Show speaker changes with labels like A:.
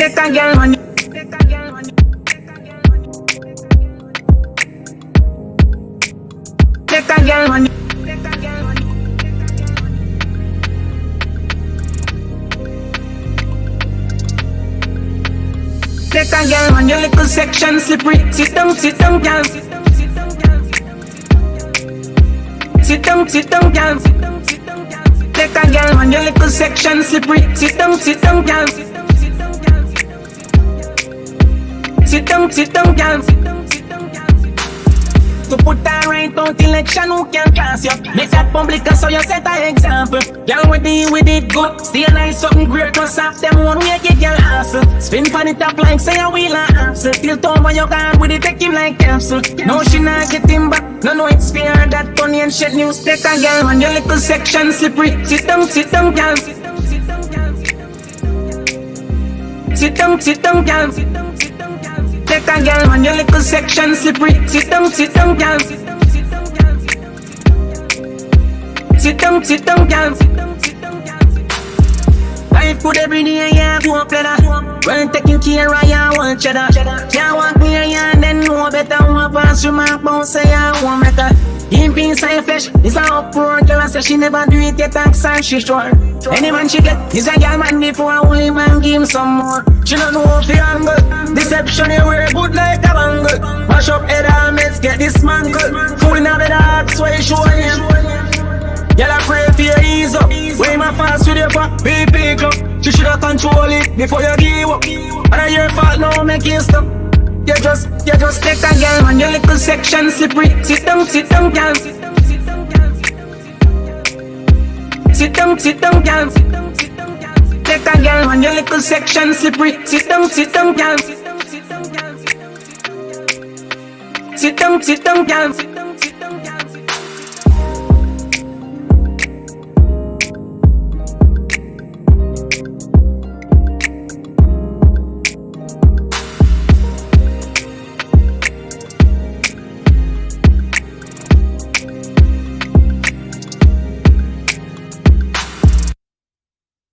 A: Take a girl when you. Take a girl when you. Take a girl when your little section slippery. Sit down, girl. Sit down, girl. Take a girl when your little section slippery. Sit down, girl. Sit down, girl. To put her right out election, who can class you? Make that public so you set an example. Girl with it good, stay nice, something great. Cause off them one way get your hustle. Spin pan it up like say a wheel and axle. Till time when you gone with it, take him like capsule. No, she not get him back. No, it's fear that Tony and shit news. Take a girl on your little section slippery. Sit down, girl. Sit down, girl. Take a girl on your little section slippery. Sit down, girl. Sit down, girl. Life good every day, yeah, go up leather. When taking care of ya, want cheddar. Can't walk near ya and then know better. Want pass through my bones, say ya want better. In peace and flesh, it's a uproar. Girl say she never do it yet, thanks and she sure. Any man she get, is a girl man before only man give him some more. She don't know if you angle. Deception you wear good like a bangle. Mash up head helmets, get dismantled. Fooling out the dark, so you show him. Girl I pray for your ease up. Way my fast with your fuck, BP club. You shoulda control it before you give up. And your fault now make you stop. You just take a girl on your little section slippery. Sit down, girl. Sit down, girl. Take a girl on your little section slippery. Sit down, girl. Sit down, girl.